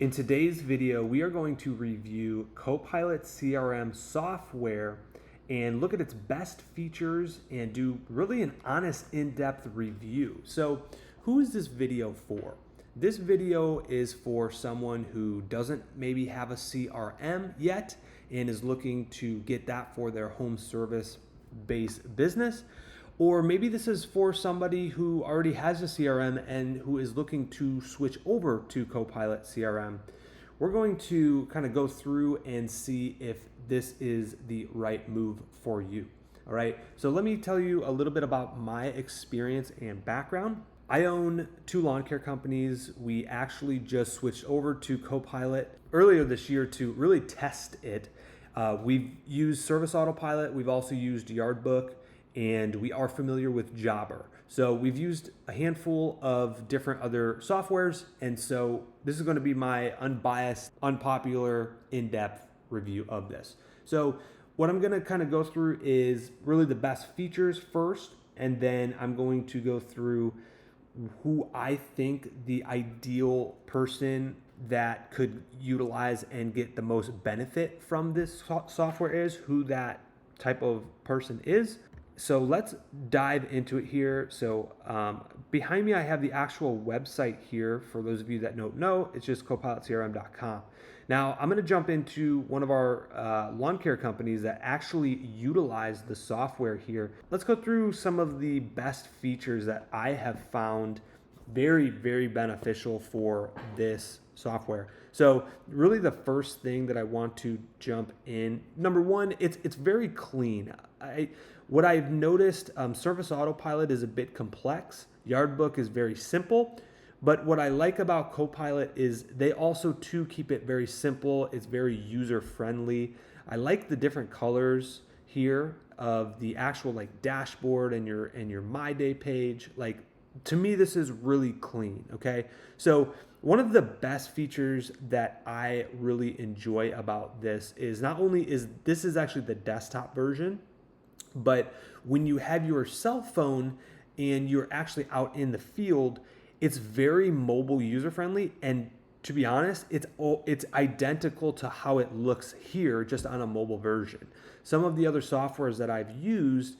In today's video, we are going to review Copilot CRM software and look at its best features and do really an honest, in-depth review. So, who is this video for? This video is for someone who doesn't maybe have a CRM yet and is looking to get that for their home service-based business. Or maybe this is for somebody who already has a CRM and who is looking to switch over to Copilot CRM. We're going to kind of go through and see if this is the right move for you. All right, so let me tell you a little bit about my experience and background. I own 2 lawn care companies. We actually just switched over to Copilot earlier this year to really test it. We've used Service Autopilot. We've also used Yardbook, and we are familiar with Jobber. So we've used a handful of different other softwares, and so this is going to be my unbiased, unpopular, in-depth review of this. So what I'm going to kind of go through is really the best features first, and then I'm going to go through who I think the ideal person that could utilize and get the most benefit from this software is, who that type of person is. So let's dive into it here. So behind me, I have the actual website here. For those of you that don't know, it's just copilotcrm.com. Now I'm going to jump into one of our lawn care companies that actually utilize the software here. Let's go through some of the best features that I have found very, very beneficial for this software. So really the first thing that I want to jump in, number one, it's very clean. What I've noticed, Service Autopilot is a bit complex. Yardbook is very simple. But what I like about Copilot is they also too keep it very simple. It's very user friendly. I like the different colors here of the actual like dashboard and your My Day page. Like, to me, this is really clean. Okay, so one of the best features that I really enjoy about this is not only is this is actually the desktop version, but when you have your cell phone and you're actually out in the field, it's very mobile user friendly. And to be honest, it's identical to how it looks here, just on a mobile version. Some of the other softwares that I've used,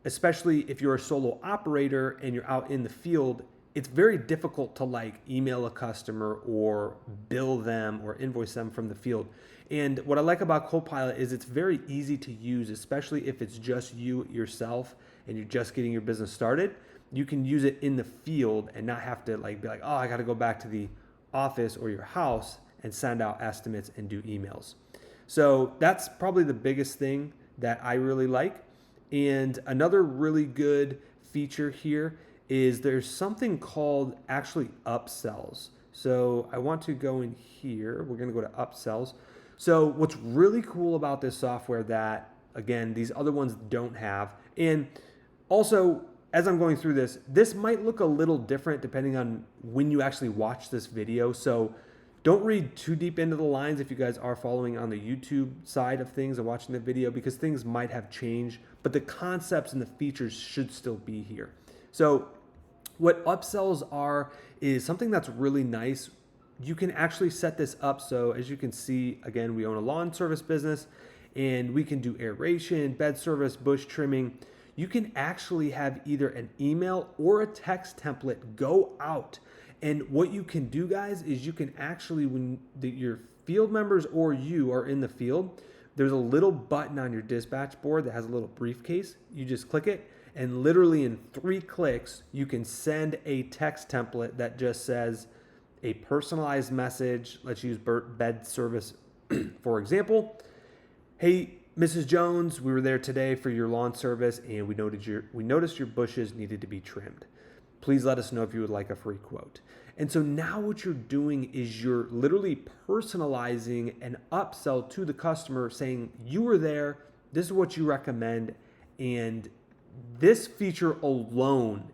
especially if you're a solo operator and you're out in the field, it's very difficult to like email a customer or bill them or invoice them from the field. And what I like about Copilot is it's very easy to use, especially if it's just you yourself and you're just getting your business started. You can use it in the field and not have to like be like, oh, I got to go back to the office or your house and send out estimates and do emails. So that's probably the biggest thing that I really like. And another really good feature here is there's something called actually upsells. So I want to go in here. We're going to go to upsells. So what's really cool about this software that, again, these other ones don't have, and also as I'm going through this, this might look a little different depending on when you actually watch this video. So don't read too deep into the lines if you guys are following on the YouTube side of things and watching the video, because things might have changed, but the concepts and the features should still be here. So what upsells are is something that's really nice. You can actually set this up so, as you can see, again, we own a lawn service business and we can do aeration, bed service, bush trimming. You can actually have either an email or a text template go out. And what you can do, guys, is you can actually, when your field members or you are in the field, there's a little button on your dispatch board that has a little briefcase. You just click it, and literally in 3 clicks, you can send a text template that just says a personalized message. Let's use bed service, for example. Hey, Mrs. Jones, we were there today for your lawn service, and we noticed your bushes needed to be trimmed. Please let us know if you would like a free quote. And so now what you're doing is you're literally personalizing an upsell to the customer, saying you were there, this is what you recommend, and this feature alone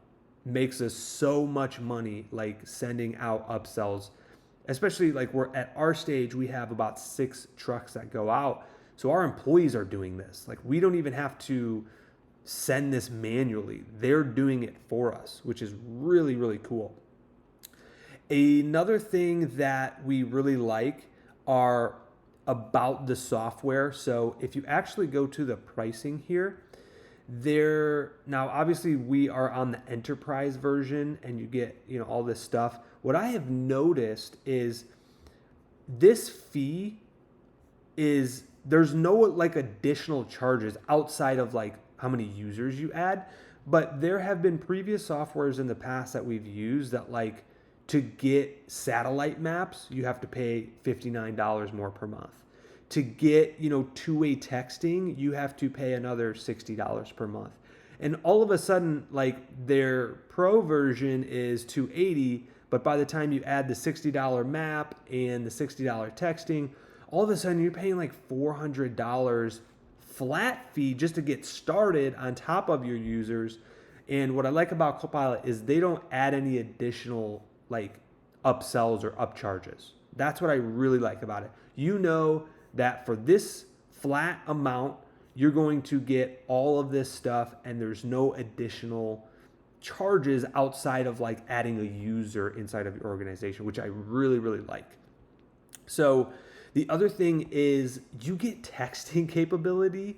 makes us so much money, like sending out upsells, especially like we're at our stage, we have about 6 trucks that go out. So our employees are doing this. Like, we don't even have to send this manually. They're doing it for us, which is really, really cool. Another thing that we really like are about the software. So if you actually go to the pricing here, there now obviously we are on the enterprise version and you get, all this stuff. What I have noticed is this fee is there's no like additional charges outside of like how many users you add, but there have been previous softwares in the past that we've used that like to get satellite maps you have to pay $59 more per month. To get, two-way texting, you have to pay another $60 per month. And all of a sudden, like their pro version is $280, but by the time you add the $60 map and the $60 texting, all of a sudden you're paying like $400 flat fee just to get started on top of your users. And what I like about Copilot is they don't add any additional like upsells or upcharges. That's what I really like about it. That for this flat amount, you're going to get all of this stuff and there's no additional charges outside of like adding a user inside of your organization, which I really, really like. So the other thing is you get texting capability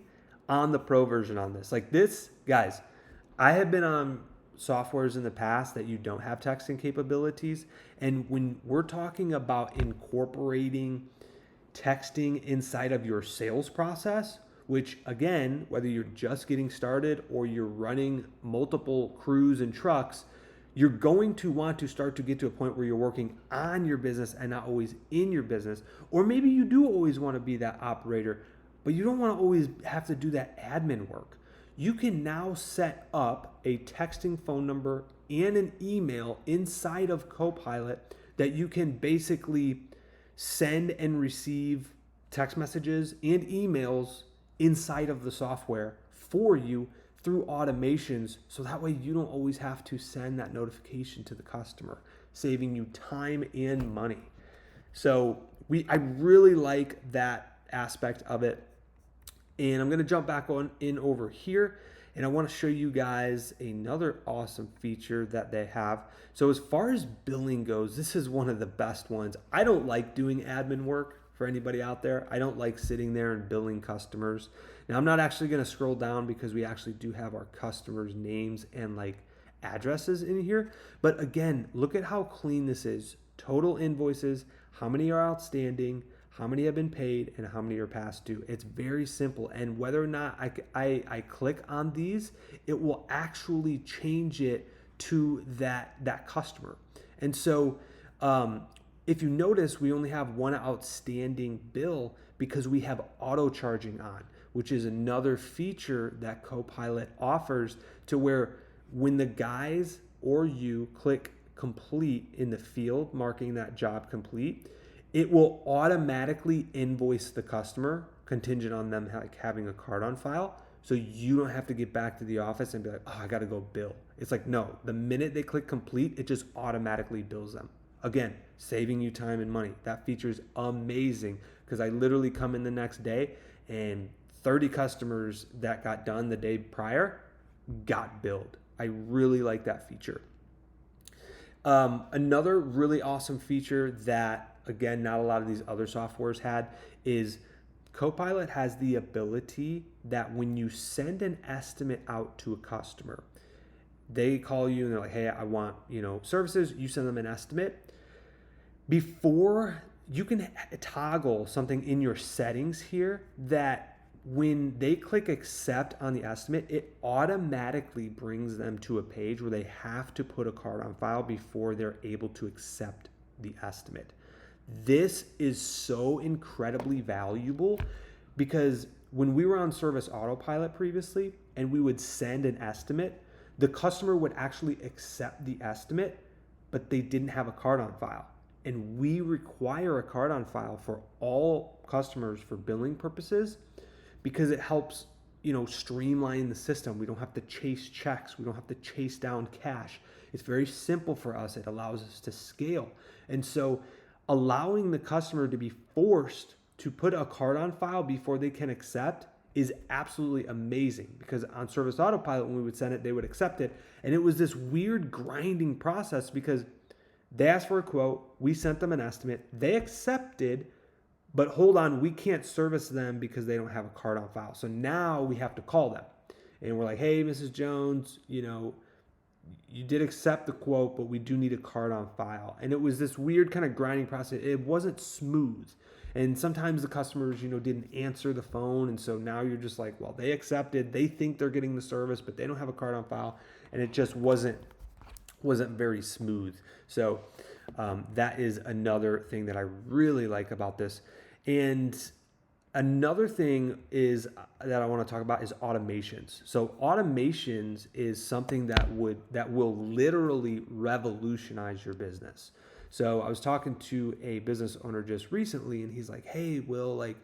on the pro version on this. Like this, guys, I have been on softwares in the past that you don't have texting capabilities. And when we're talking about incorporating texting inside of your sales process, which again, whether you're just getting started or you're running multiple crews and trucks, you're going to want to start to get to a point where you're working on your business and not always in your business. Or maybe you do always want to be that operator, but you don't want to always have to do that admin work. You can now set up a texting phone number and an email inside of Copilot that you can basically send and receive text messages and emails inside of the software for you through automations. So that way you don't always have to send that notification to the customer, saving you time and money. So I really like that aspect of it. And I'm going to jump back in over here. And I want to show you guys another awesome feature that they have. So as far as billing goes, this is one of the best ones. I don't like doing admin work for anybody out there. I don't like sitting there and billing customers. Now I'm not actually going to scroll down because we actually do have our customers' names and like addresses in here. But again, look at how clean this is. Total invoices, how many are outstanding, how many have been paid, and how many are past due. It's very simple. And whether or not I click on these, it will actually change it to that customer. And so if you notice, we only have one outstanding bill because we have auto charging on, which is another feature that Copilot offers, to where when the guys or you click complete in the field, marking that job complete, it will automatically invoice the customer contingent on them like having a card on file. So you don't have to get back to the office and be like, oh, I got to go bill. It's like, no, the minute they click complete, it just automatically bills them. Again, saving you time and money. That feature is amazing because I literally come in the next day and 30 customers that got done the day prior got billed. I really like that feature. Another really awesome feature that, again, not a lot of these other softwares had, is Copilot has the ability that when you send an estimate out to a customer, they call you and they're like, hey, I want, services. You send them an estimate. Before, you can toggle something in your settings here that when they click accept on the estimate, it automatically brings them to a page where they have to put a card on file before they're able to accept the estimate. This is so incredibly valuable because when we were on Service Autopilot previously and we would send an estimate, the customer would actually accept the estimate, but they didn't have a card on file. And we require a card on file for all customers for billing purposes because it helps, streamline the system. We don't have to chase checks. We don't have to chase down cash. It's very simple for us. It allows us to scale. And so allowing the customer to be forced to put a card on file before they can accept is absolutely amazing, because on Service Autopilot, when we would send it, they would accept it. And it was this weird grinding process because They asked for a quote. We sent them an estimate. They accepted, but hold on, we can't service them because they don't have a card on file. So now we have to call them. And we're like, hey, Mrs. Jones, you did accept the quote, but we do need a card on file. And it was this weird kind of grinding process. It wasn't smooth. And sometimes the customers, didn't answer the phone. And so now you're just like, well, they accepted, they think they're getting the service, but they don't have a card on file. And it just wasn't very smooth. So that is another thing that I really like about this. And another thing that I want to talk about is automations. So automations is something that will literally revolutionize your business. So I was talking to a business owner just recently, and he's like, "Hey, Will, like,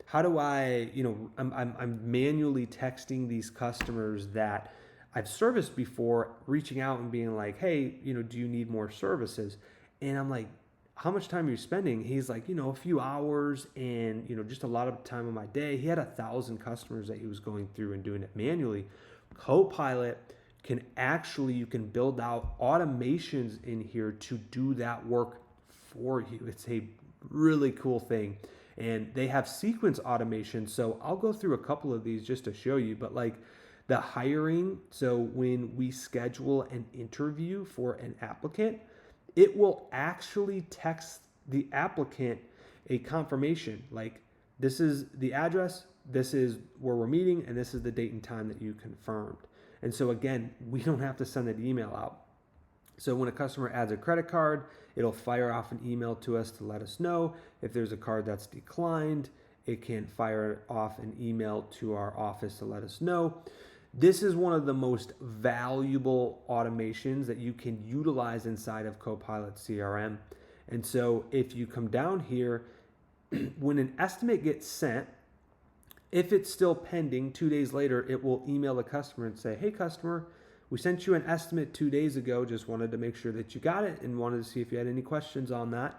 how do I, I'm manually texting these customers that I've serviced before, reaching out and being like, hey, do you need more services?" And I'm like, how much time are you spending? He's like, a few hours and, just a lot of time on my day. He had 1,000 customers that he was going through and doing it manually. Copilot you can build out automations in here to do that work for you. It's a really cool thing. And they have sequence automation. So I'll go through a couple of these just to show you, but like the hiring. So when we schedule an interview for an applicant, it will actually text the applicant a confirmation. Like, this is the address, this is where we're meeting, and this is the date and time that you confirmed. And so again, we don't have to send an email out. So when a customer adds a credit card, it'll fire off an email to us to let us know. If there's a card that's declined, it can fire off an email to our office to let us know. This is one of the most valuable automations that you can utilize inside of Copilot CRM. And so if you come down here, when an estimate gets sent, if it's still pending 2 days later, it will email the customer and say, hey, customer, we sent you an estimate 2 days ago. Just wanted to make sure that you got it and wanted to see if you had any questions on that.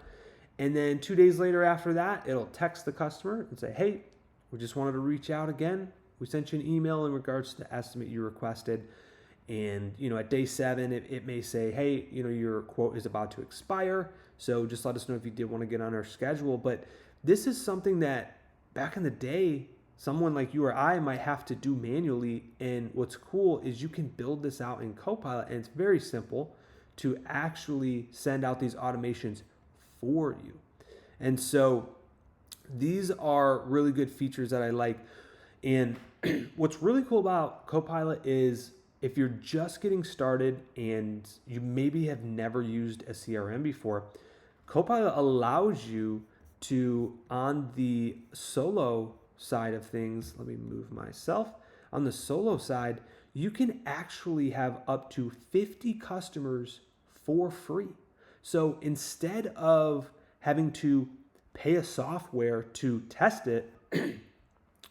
And then 2 days later after that, it'll text the customer and say, hey, we just wanted to reach out again. We sent you an email in regards to the estimate you requested. And, at day 7, it may say, hey, your quote is about to expire. So just let us know if you did want to get on our schedule. But this is something that back in the day, someone like you or I might have to do manually. And what's cool is you can build this out in Copilot, and it's very simple to actually send out these automations for you. And so these are really good features that I like. And what's really cool about Copilot is if you're just getting started and you maybe have never used a CRM before, Copilot allows you to, on the solo side of things, let me move myself. On the solo side, you can actually have up to 50 customers for free. So instead of having to pay a software to test it,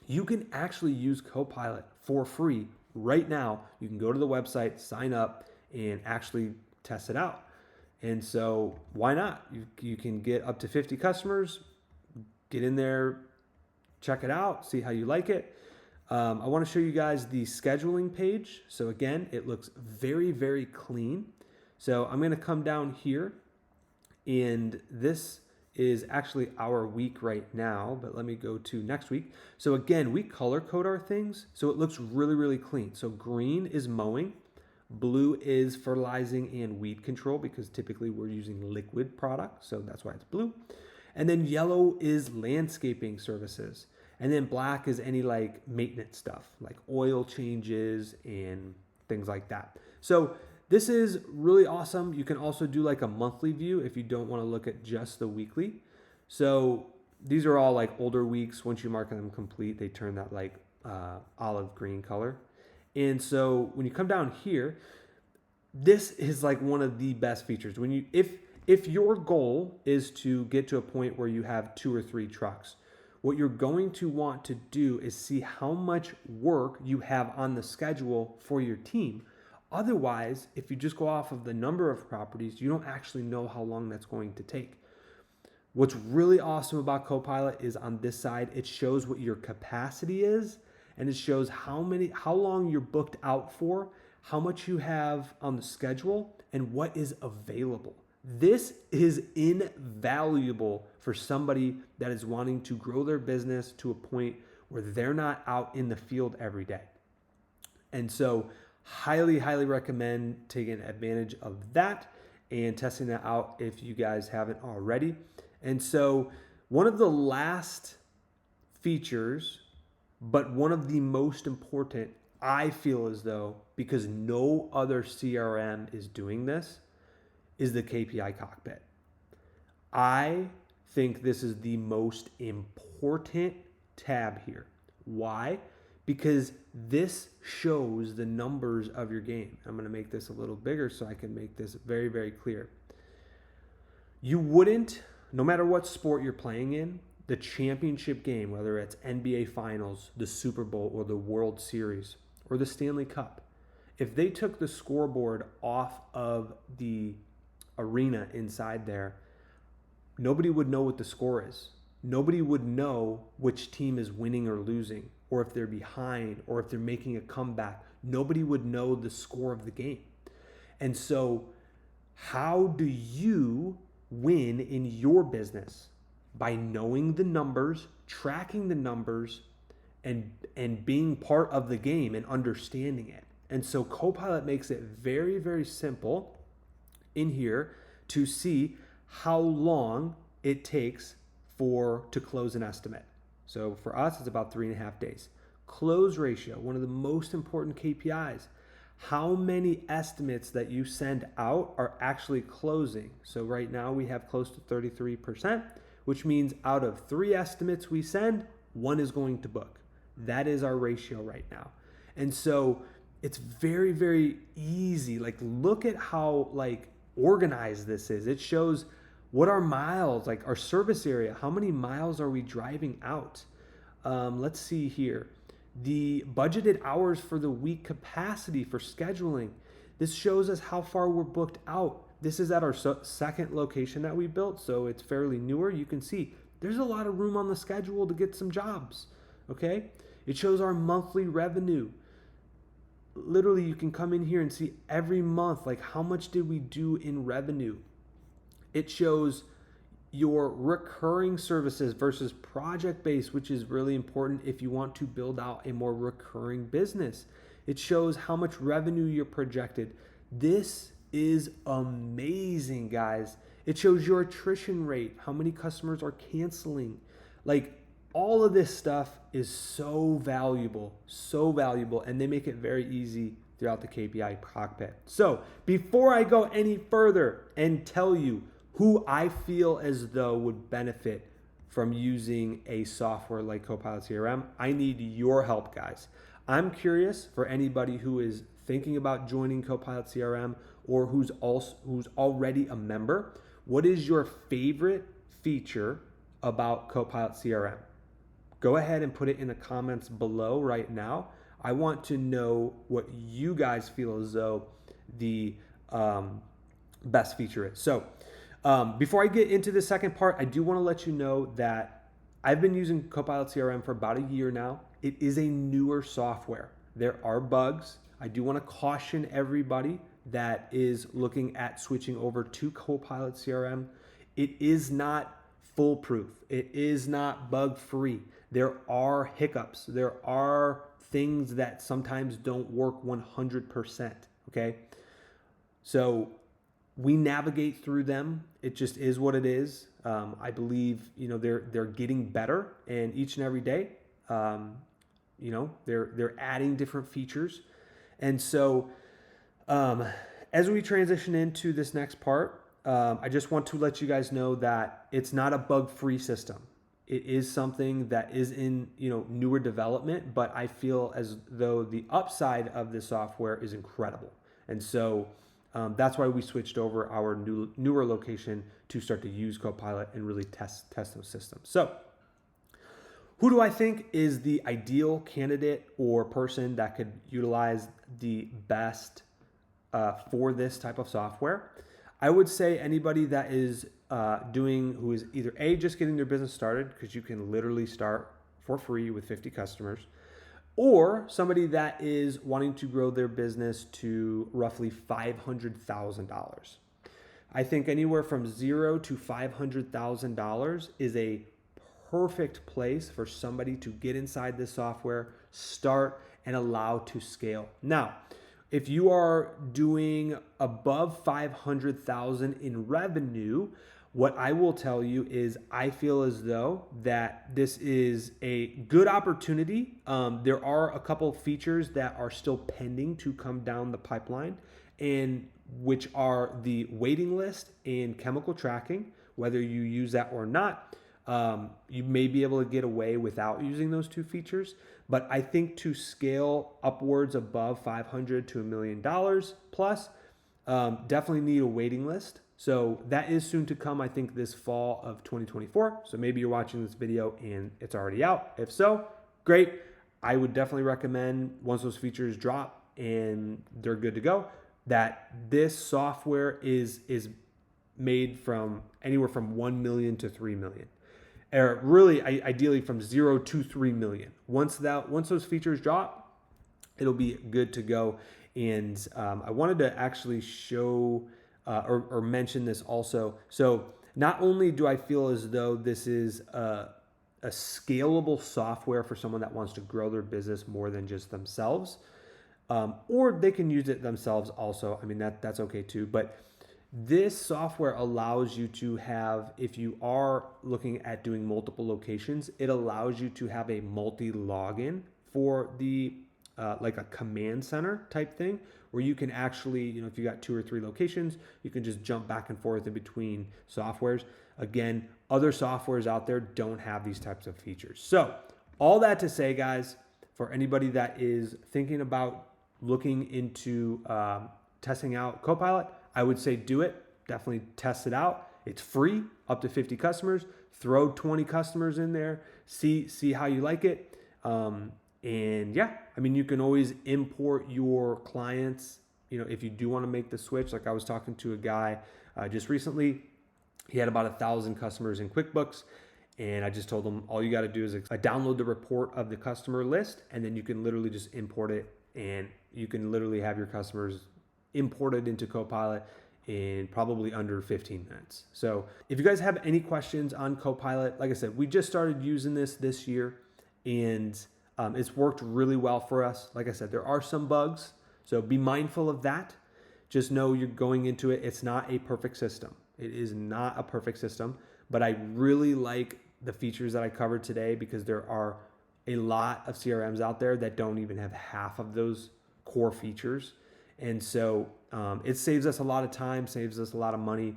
you can actually use Copilot for free right now. You can go to the website, sign up, and actually test it out. And so why not? You can get up to 50 customers, get in there, check it out, see how you like it. I want to show you guys the scheduling page. So again, it looks very, very clean. So I'm going to come down here, and this is actually our week right now, but let me go to next week. So again, we color code our things, so it looks really, really clean. So green is mowing, blue is fertilizing and weed control, because typically we're using liquid product, so that's why it's blue. And then yellow is landscaping services. And then black is any like maintenance stuff, like oil changes and things like that. So this is really awesome. You can also do like a monthly view if you don't want to look at just the weekly. So these are all like older weeks. Once you mark them complete, they turn that like olive green color. And so when you come down here, this is like one of the best features. When you, if your goal is to get to a point where you have 2 or 3 trucks, what you're going to want to do is see how much work you have on the schedule for your team. Otherwise, if you just go off of the number of properties, you don't actually know how long that's going to take. What's really awesome about Copilot is on this side, it shows what your capacity is, and it shows how long you're booked out for, how much you have on the schedule, and what is available. This is invaluable for somebody that is wanting to grow their business to a point where they're not out in the field every day. And so highly, highly recommend taking advantage of that and testing that out if you guys haven't already. And so one of the last features, but one of the most important, I feel as though, because no other CRM is doing this, is the KPI Cockpit. I think this is the most important tab here. Why? Because this shows the numbers of your game. I'm going to make this a little bigger so I can make this very, very clear. You wouldn't, no matter what sport you're playing in, the championship game, whether it's NBA Finals, the Super Bowl, or the World Series, or the Stanley Cup, if they took the scoreboard off of the arena inside there, nobody would know what the score is. Nobody would know which team is winning or losing, or if they're behind, or if they're making a comeback. Nobody would know the score of the game. And so how do you win in your business? By knowing the numbers, tracking the numbers, and being part of the game and understanding it. And so Copilot makes it very, very simple in here to see how long it takes to close an estimate. So for us, it's about 3.5 days. Close ratio, one of the most important KPIs. How many estimates that you send out are actually closing? So right now we have close to 33%, which means out of 3 estimates we send, 1 is going to book. That is our ratio right now. And so it's very, very easy. Like, look at how organized this is. It shows what our miles, like our service area, how many miles are we driving out? Let's see here. The budgeted hours for the week capacity for scheduling. This shows us how far we're booked out. This is at our second location that we built, so it's fairly newer. You can see there's a lot of room on the schedule to get some jobs, okay? It shows our monthly revenue. Literally, you can come in here and see every month, like how much did we do in revenue? It shows your recurring services versus project-based, which is really important if you want to build out a more recurring business. It shows how much revenue you're projected. This is amazing, guys. It shows your attrition rate, how many customers are canceling. Like, all of this stuff is so valuable, and they make it very easy throughout the KPI Cockpit. So before I go any further and tell you who I feel as though would benefit from using a software like Copilot CRM, I need your help, guys. I'm curious for anybody who is thinking about joining Copilot CRM or who's already a member. What is your favorite feature about Copilot CRM? Go ahead and put it in the comments below right now. I want to know what you guys feel as though the best feature is. So before I get into the second part, I do want to let you know that I've been using Copilot CRM for about a year now. It is a newer software. There are bugs. I do want to caution everybody that is looking at switching over to Copilot CRM. It is not foolproof. It is not bug-free. There are hiccups. There are things that sometimes don't work 100%, okay? So we navigate through them. It just is what it is. I believe, they're getting better, and each and every day, they're adding different features. And so as we transition into this next part, I just want to let you guys know that it's not a bug-free system. It is something that is in newer development, but I feel as though the upside of the software is incredible. And so that's why we switched over our newer location to start to use Copilot and really test those systems. So who do I think is the ideal candidate or person that could utilize the best for this type of software? I would say anybody that is who is either just getting their business started, because you can literally start for free with 50 customers, or somebody that is wanting to grow their business to roughly $500,000. I think anywhere from $0 to $500,000 is a perfect place for somebody to get inside this software, start, and allow to scale. Now, if you are doing above 500,000 in revenue, what I will tell you is I feel as though that this is a good opportunity. There are a couple features that are still pending to come down the pipeline, and which are the waiting list and chemical tracking. Whether you use that or not, you may be able to get away without using those two features. But I think to scale upwards above $500 to $1 million plus, definitely need a waiting list. So that is soon to come, I think this fall of 2024. So maybe you're watching this video and it's already out. If so, great. I would definitely recommend once those features drop and they're good to go, that this software is made from anywhere from 1 million to 3 million. Or really, ideally from 0 to 3 million. Once those features drop, it'll be good to go. And I wanted to actually show or mention this also. So not only do I feel as though this is a scalable software for someone that wants to grow their business more than just themselves, or they can use it themselves also. I mean, that's okay too. But this software allows you to have, if you are looking at doing multiple locations, it allows you to have a multi-login for the like a command center type thing, where you can actually, if you got 2 or 3 locations, you can just jump back and forth in between softwares. Again, other softwares out there don't have these types of features. So all that to say, guys, for anybody that is thinking about looking into testing out Copilot, I would say do it. Definitely test it out. It's free, up to 50 customers. Throw 20 customers in there. See how you like it. And yeah, I mean, you can always import your clients, if you do want to make the switch. Like I was talking to a guy just recently. He had about 1,000 customers in QuickBooks. And I just told him, all you got to do is download the report of the customer list, and then you can literally just import it, and you can literally have your customers imported into Copilot in probably under 15 minutes. So if you guys have any questions on Copilot, like I said, we just started using this year, and it's worked really well for us. Like I said, there are some bugs, so be mindful of that. Just know you're going into it. It's not a perfect system. It is not a perfect system, but I really like the features that I covered today, because there are a lot of CRMs out there that don't even have half of those core features. And so it saves us a lot of time, saves us a lot of money.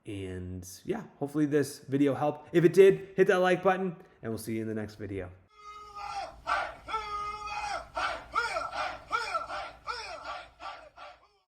And yeah, hopefully this video helped. If it did, hit that like button, and we'll see you in the next video.